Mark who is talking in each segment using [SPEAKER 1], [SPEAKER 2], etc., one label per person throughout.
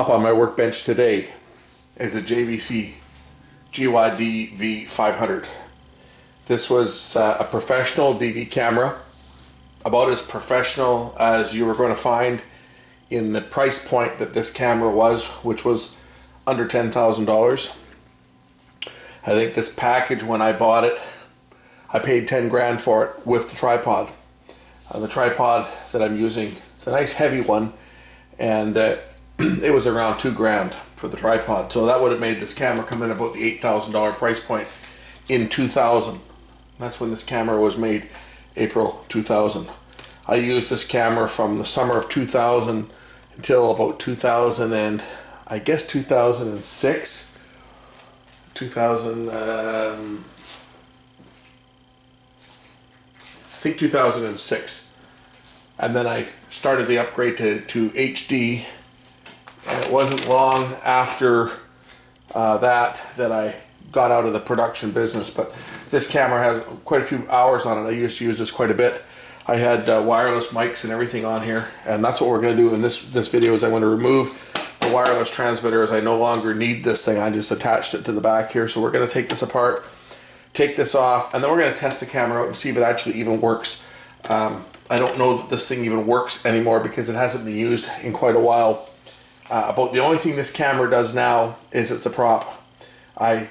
[SPEAKER 1] Up on my workbench today is a JVC GYDV500. This was a professional DV camera, about as professional as you were going to find in the price point that this camera was, which was under $10,000. I think this package, when I bought it, I paid 10 grand for it with the tripod. The tripod that I'm using, it's a nice heavy one, and it was around 2 grand for the tripod. So that would have made this camera come in about the $8,000 price point in 2000. That's when this camera was made, April 2000. I used this camera from the summer of 2000 until about 2000 and I guess 2006. 2006. And then I started the upgrade to HD. And it wasn't long after that I got out of the production business, but this camera has quite a few hours on it. I used to use this quite a bit. I had wireless mics and everything on here, and that's what we're going to do in this video. Is I'm going to remove the wireless transmitter, as I no longer need this thing. I just attached it to the back here. So we're going to take this apart, take this off, and then we're going to test the camera out and see if it actually even works. I don't know that this thing even works anymore because it hasn't been used in quite a while. About the only thing this camera does now is it's a prop. I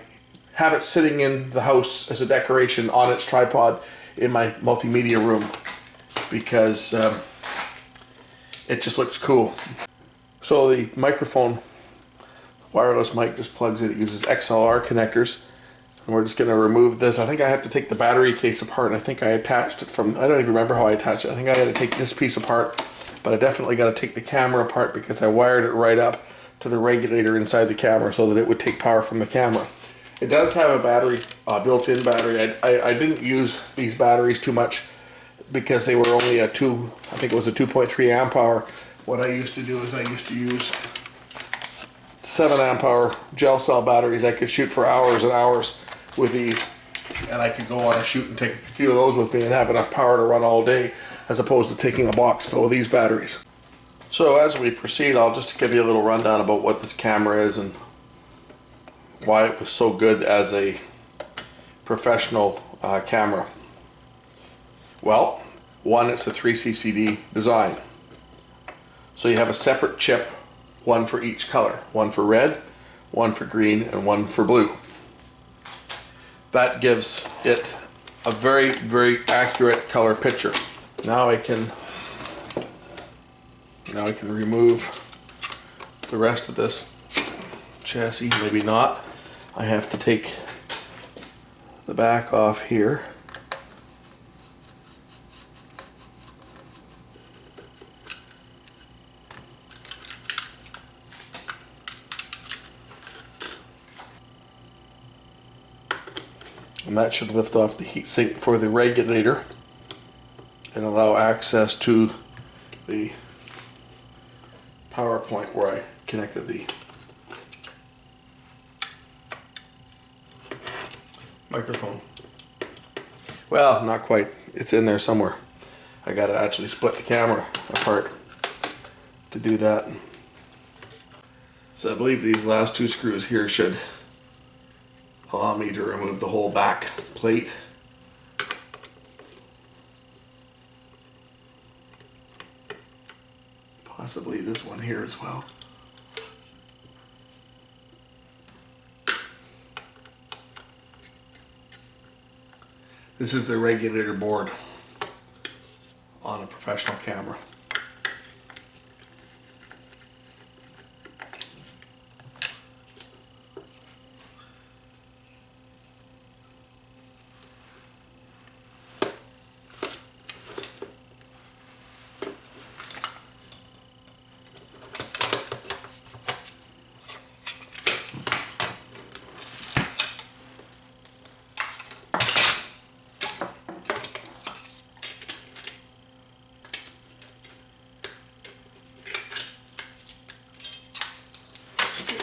[SPEAKER 1] have it sitting in the house as a decoration on its tripod in my multimedia room because it just looks cool. So the microphone, wireless mic, just plugs in. It uses XLR connectors, and we're just going to remove this. I think I have to take the battery case apart. I think I attached it from, I don't even remember how I attached it. I think I had to take this piece apart, but I definitely got to take the camera apart because I wired it right up to the regulator inside the camera so that it would take power from the camera. It does have a battery, built-in battery. I didn't use these batteries too much because they were only a 2.3 amp hour. What I used to do is I used to use 7 amp hour gel cell batteries. I could shoot for hours and hours with these, and I could go on a shoot and take a few of those with me and have enough power to run all day, as opposed to taking a box full of these batteries. So as we proceed, I'll just give you a little rundown about what this camera is and why it was so good as a professional camera. Well, one, it's a 3CCD design. So you have a separate chip, one for each color. One for red, one for green, and one for blue. That gives it a very, very accurate color picture. Now I can remove the rest of this chassis. Maybe not. I have to take the back off here. And that should lift off the heat sink for the regulator and allow access to the power point where I connected the microphone. Well, not quite. It's in there somewhere. I gotta actually split the camera apart to do that. So I believe these last 2 screws here should allow me to remove the whole back plate. Possibly this one here as well. This is the regulator board on a professional camera.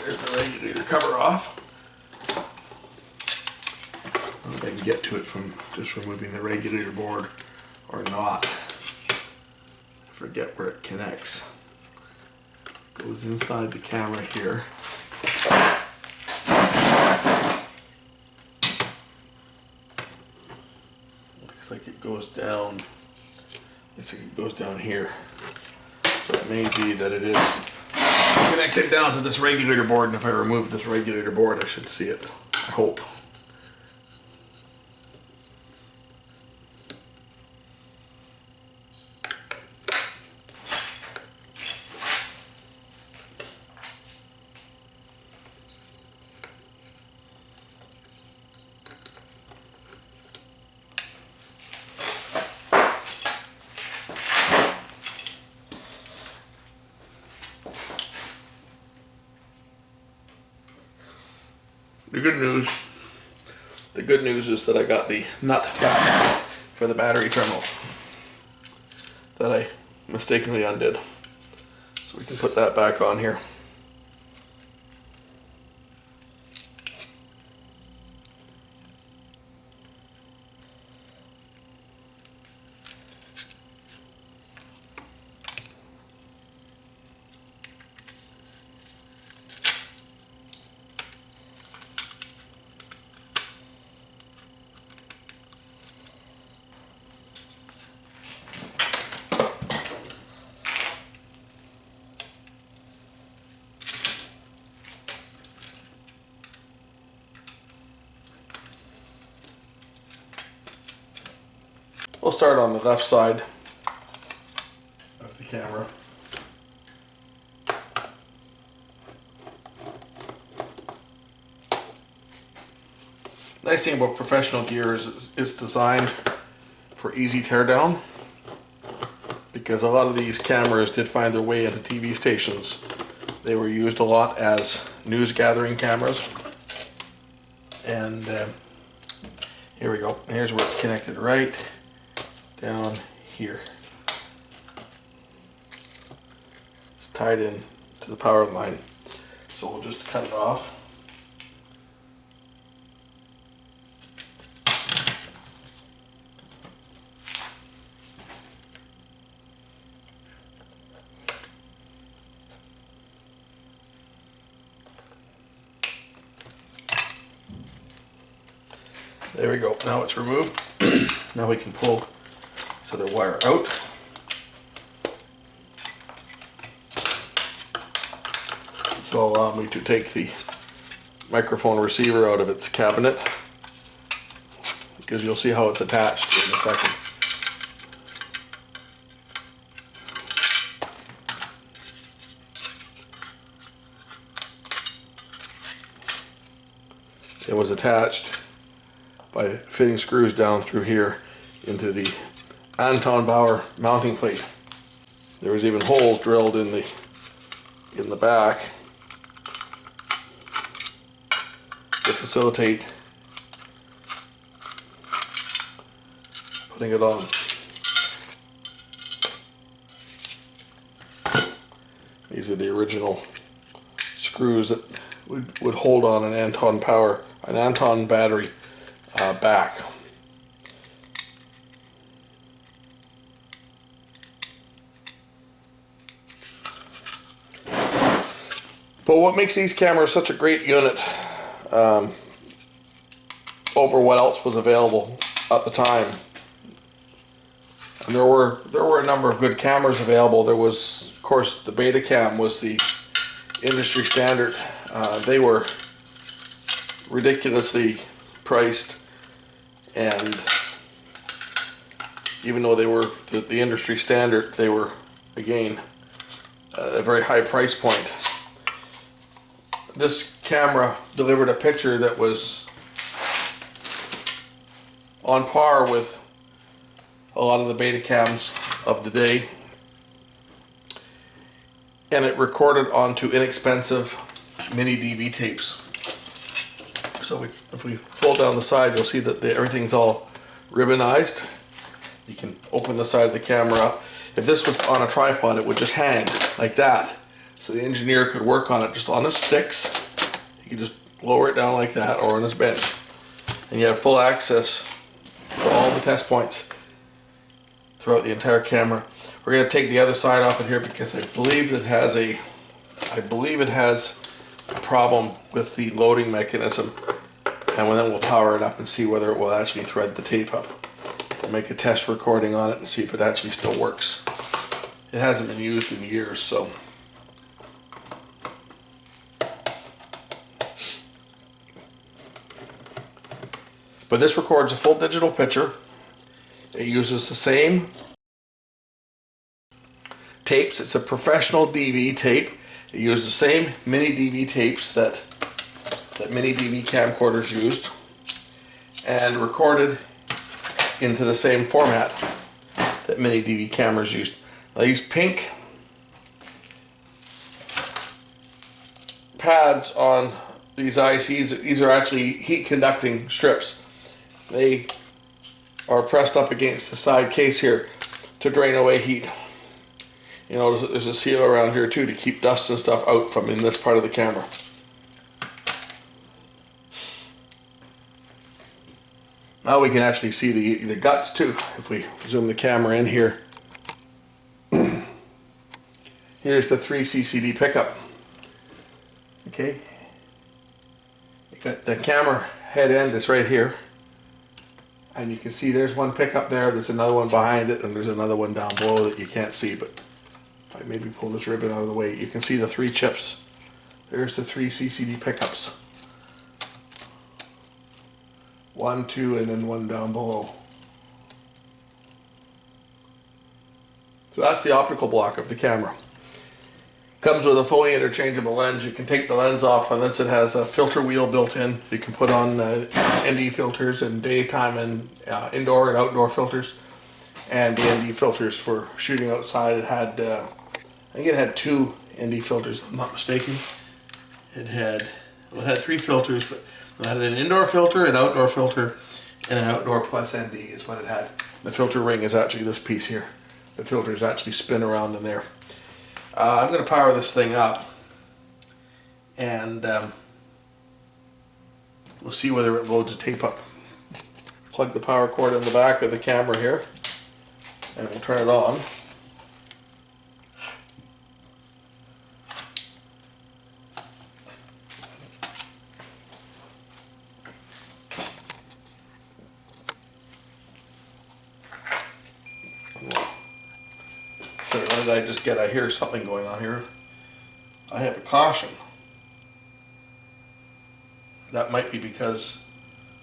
[SPEAKER 1] There's the regulator cover off. I don't know if I can get to it from just removing the regulator board or not. I forget where it connects. goes inside the camera here. Looks like it goes down. Looks like it goes down here. So it may be that it is connected down to this regulator board, and if I remove this regulator board, I should see it. I hope. The good news is that I got the nut back for the battery terminal that I mistakenly undid. So we can put that back on here. We'll start on the left side of the camera. Nice thing about professional gear is it's designed for easy teardown, because a lot of these cameras did find their way into TV stations. They were used a lot as news gathering cameras. And here we go. Here's where it's connected right down here. It's tied in to the power line. So we'll just cut it off. There we go. Now it's removed. Now we can pull this other wire out. This will allow me to take the microphone receiver out of its cabinet, because you'll see how it's attached in a second. It was attached by fitting screws down through here into the Anton Bauer mounting plate. There was even holes drilled in the back to facilitate putting it on. These are the original screws that would hold on an Anton battery back. But what makes these cameras such a great unit over what else was available at the time, and there were a number of good cameras available. There was, of course, the Betacam was the industry standard. They were ridiculously priced, and even though they were the industry standard, they were, again, a very high price point. This camera delivered a picture that was on par with a lot of the Betacams of the day, and it recorded onto inexpensive mini DV tapes. So if we fold down the side, you'll see that everything's all ribbonized. You can open the side of the camera up. If this was on a tripod, it would just hang like that. So the engineer could work on it just on his sticks. He could just lower it down like that, or on his bench. And you have full access to all the test points throughout the entire camera. We're going to take the other side off of here because I believe it has a I believe it has a problem with the loading mechanism, and then we'll power it up and see whether it will actually thread the tape up. We'll make a test recording on it and see if it actually still works. It hasn't been used in years, so. But this records a full digital picture. It uses the same tapes. It's a professional DV tape. It uses the same mini DV tapes that mini DV camcorders used, and recorded into the same format that mini DV cameras used. Now, these pink pads on these ICs, these are actually heat conducting strips. They are pressed up against the side case here to drain away heat. You know, there's a seal around here too to keep dust and stuff out from in this part of the camera. Now we can actually see the guts too if we zoom the camera in here. Here's the 3 CCD pickup. Okay, you got the camera head end is right here, and you can see there's one pickup there, there's another one behind it, and there's another one down below that you can't see, but if I maybe pull this ribbon out of the way, you can see the 3 chips. There's the 3 CCD pickups. 1, 2, and then one down below. So that's the optical block of the camera. Comes with a fully interchangeable lens. You can take the lens off, and this it has a filter wheel built in. You can put on ND filters and daytime and indoor and outdoor filters, and the ND filters for shooting outside. It had, I think it had 2 ND filters, if I'm not mistaken. It had 3 filters, but it had an indoor filter, an outdoor filter, and an outdoor plus ND is what it had. The filter ring is actually this piece here. The filters actually spin around in there. I'm going to power this thing up, and we'll see whether it loads the tape up. Plug the power cord in the back of the camera here, and we'll turn it on. What did I just get? I hear something going on here. I have a caution. That might be because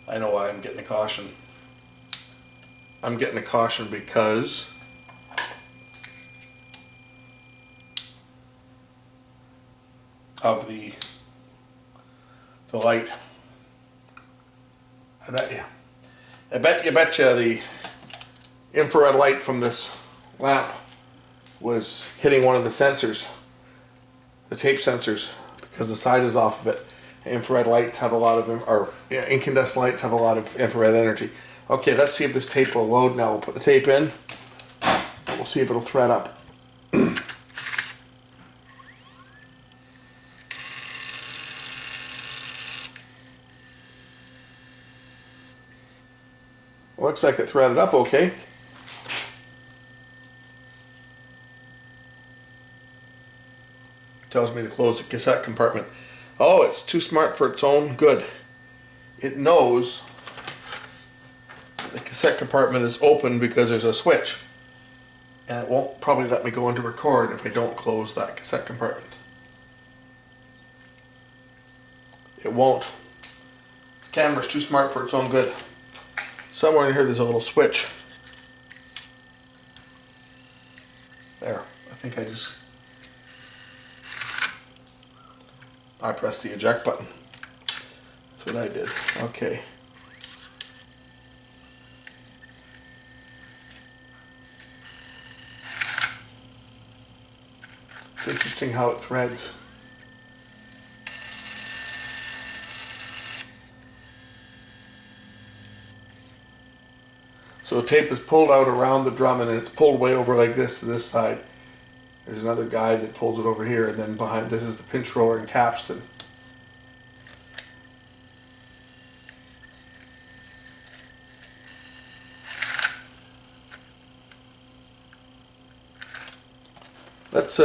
[SPEAKER 1] I know why I'm getting a caution. I'm getting a caution because of the light. I bet you the infrared light from this lamp was hitting one of the sensors, the tape sensors, because the side is off of it. Infrared lights have a lot of, or incandescent lights have a lot of infrared energy. Okay, let's see if this tape will load now. We'll put the tape in. We'll see if it'll thread up. Looks like it threaded up okay. Tells me to close the cassette compartment. Oh, it's too smart for its own good. It knows the cassette compartment is open because there's a switch, and it won't probably let me go into record if I don't close that cassette compartment. It won't. This camera's too smart for its own good. Somewhere in here there's a little switch. There, I think I pressed the eject button. That's what I did. Okay. It's interesting how it threads. So the tape is pulled out around the drum, and it's pulled way over like this to this side. There's another guide that pulls it over here, and then behind this is the pinch roller and capstan. Let's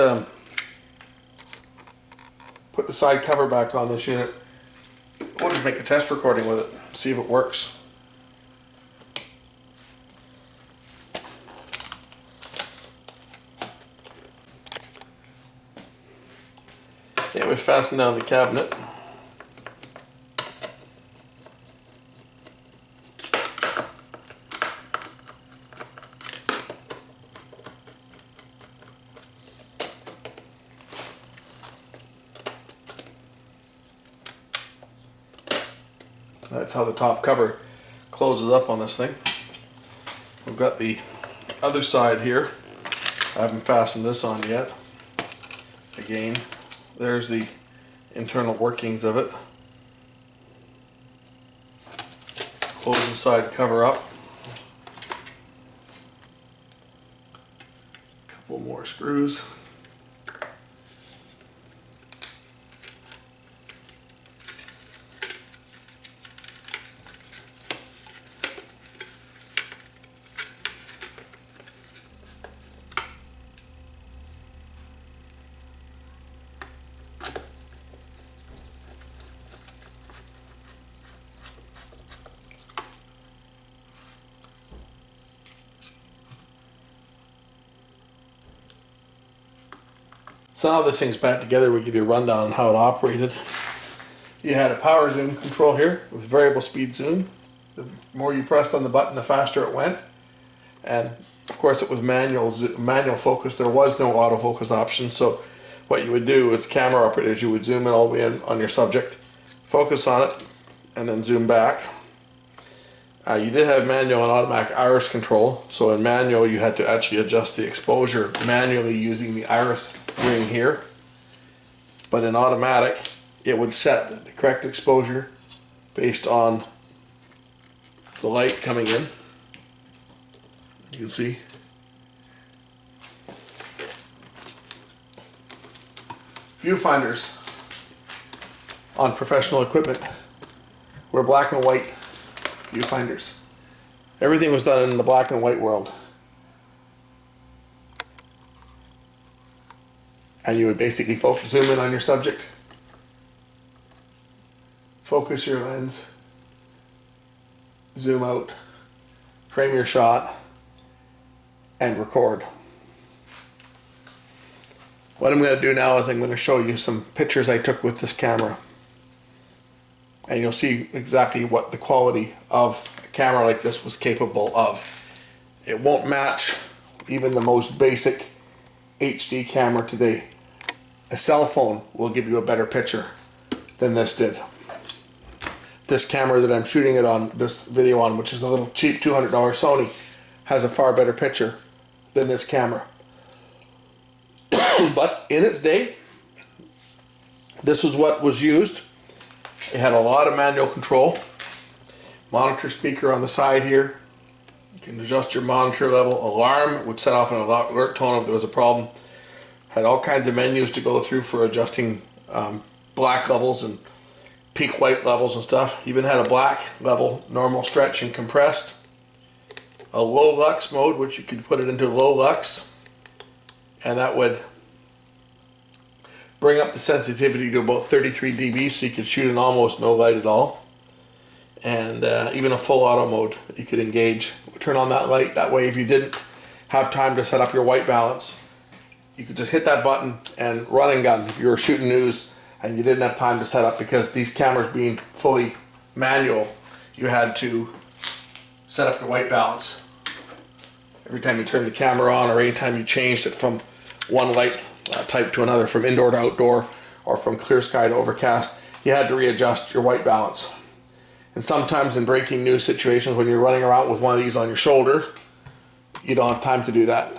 [SPEAKER 1] put the side cover back on this unit. We'll just make a test recording with it, see if it works. Okay, we fasten down the cabinet. That's how the top cover closes up on this thing. We've got the other side here. I haven't fastened this on yet. Again, there's the internal workings of it. Close the side cover up. Couple more screws. So now this thing's back together, we give you a rundown on how it operated. You had a power zoom control here with variable speed zoom. The more you pressed on the button, the faster it went. And of course it was manual focus. There was no autofocus option. So what you would do as camera operators, you would zoom in all the way in on your subject, focus on it, and then zoom back. You did have manual and automatic iris control. So in manual, you had to actually adjust the exposure manually using the iris ring here. But in automatic, it would set the correct exposure based on the light coming in. You can see. Viewfinders on professional equipment were black and white viewfinders. Everything was done in the black and white world. And you would basically zoom in on your subject, focus your lens, zoom out, frame your shot, and record. What I'm going to do now is I'm going to show you some pictures I took with this camera. And you'll see exactly what the quality of a camera like this was capable of. It won't match even the most basic HD camera today. A cell phone will give you a better picture than this did. This camera that I'm shooting it on, this video on, which is a little cheap $200 Sony, has a far better picture than this camera. But in its day, this was what was used. It had a lot of manual control. Monitor speaker on the side here. You can adjust your monitor level. Alarm would set off an alert tone if there was a problem. Had all kinds of menus to go through for adjusting black levels and peak white levels and stuff. Even had a black level, normal, stretch, and compressed. A low lux mode, which you could put it into low lux, and that would bring up the sensitivity to about 33 dB, so you could shoot in almost no light at all. And even a full auto mode you could engage. Turn on that light. That way, if you didn't have time to set up your white balance, you could just hit that button and run and gun if you were shooting news and you didn't have time to set up, because these cameras being fully manual, you had to set up your white balance. Every time you turned the camera on, or anytime you changed it from one light type to another, from indoor to outdoor or from clear sky to overcast, you had to readjust your white balance. And sometimes in breaking news situations, when you're running around with one of these on your shoulder, you don't have time to do that.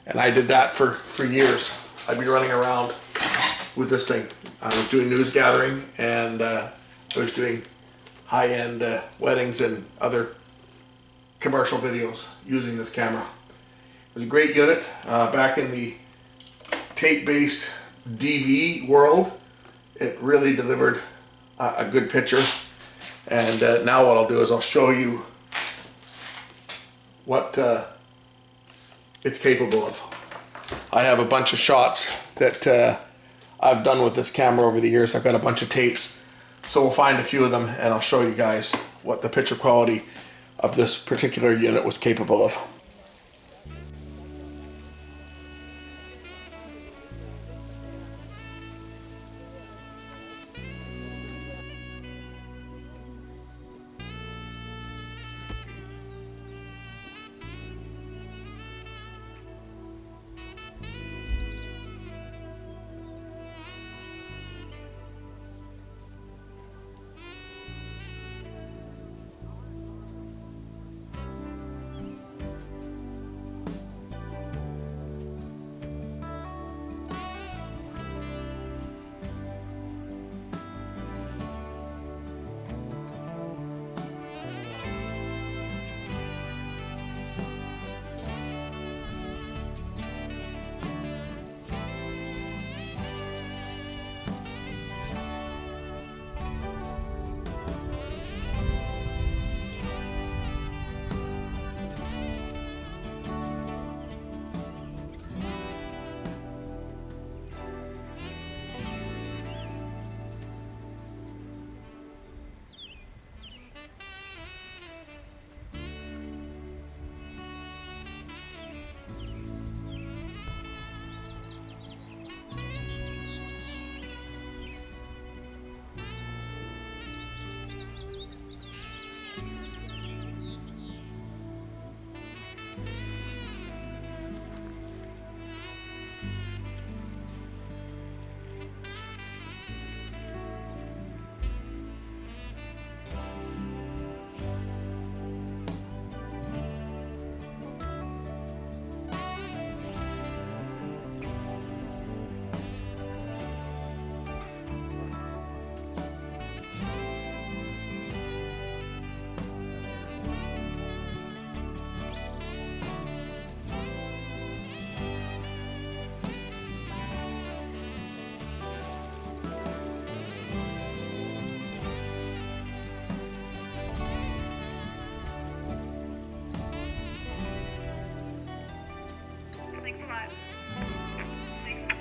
[SPEAKER 1] And I did that for years. I'd be running around with this thing. I was doing news gathering, and I was doing high-end weddings and other commercial videos using this camera. It was a great unit. Back in the tape-based DV world, it really delivered a good picture. And now what I'll do is I'll show you what it's capable of. I have a bunch of shots that I've done with this camera over the years. I've got a bunch of tapes, so we'll find a few of them and I'll show you guys what the picture quality of this particular unit was capable of.
[SPEAKER 2] Thanks a lot. Thanks.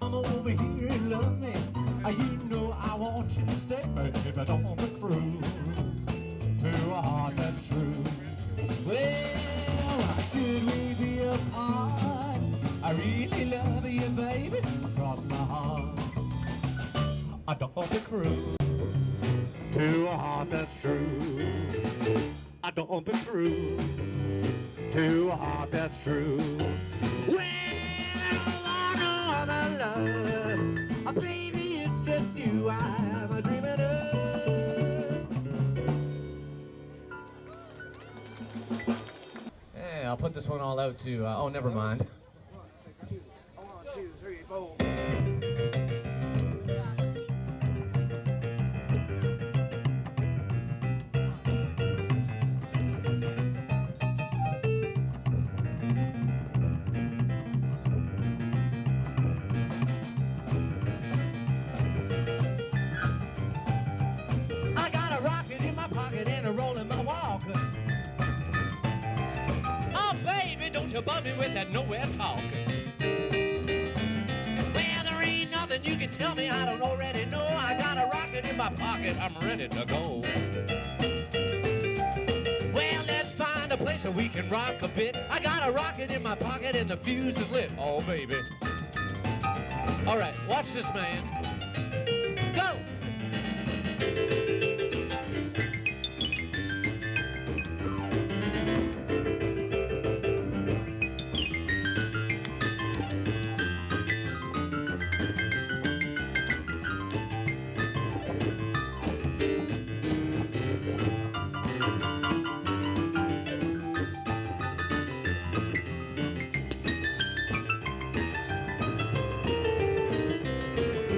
[SPEAKER 3] Come over here and love me. You know I want you to stay, baby, on the cruise to a heart that's true. Well, should we be apart? I really love you, baby, across my heart. I don't want to cruise to a heart that's true. I don't want to cruise to a heart that's true. Well, love. Baby, it's just you I'm dreaming of.
[SPEAKER 4] Hey, I'll put this one all out to, oh, never mind.
[SPEAKER 5] 1, 2, 3, 4.
[SPEAKER 3] Above me with that nowhere talk. Well, there ain't nothing you can tell me I don't already know. I got a rocket in my pocket, I'm ready to go. Well, let's find a place where we can rock a bit. I got a rocket in my pocket and the fuse is lit. Oh, baby. All right, watch this, man. Go!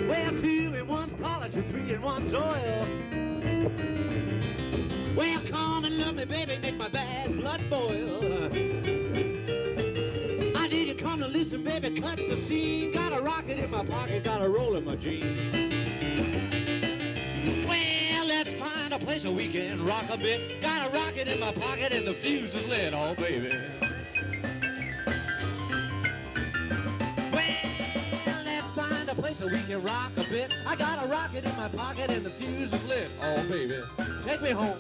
[SPEAKER 3] Well, 2 in 1's polish and 3 in 1's oil. Well, come and love me, baby, make my bad blood boil. I need you come to listen, baby, cut the scene. Got a rocket in my pocket, got a roll in my jeans. Well, let's find a place where we can rock a bit. Got a rocket in my pocket and the fuse is lit, oh baby. Well, let's find a place where we can rock a bit. I got a rocket in my pocket and the fuse is lit, oh baby. Take me home.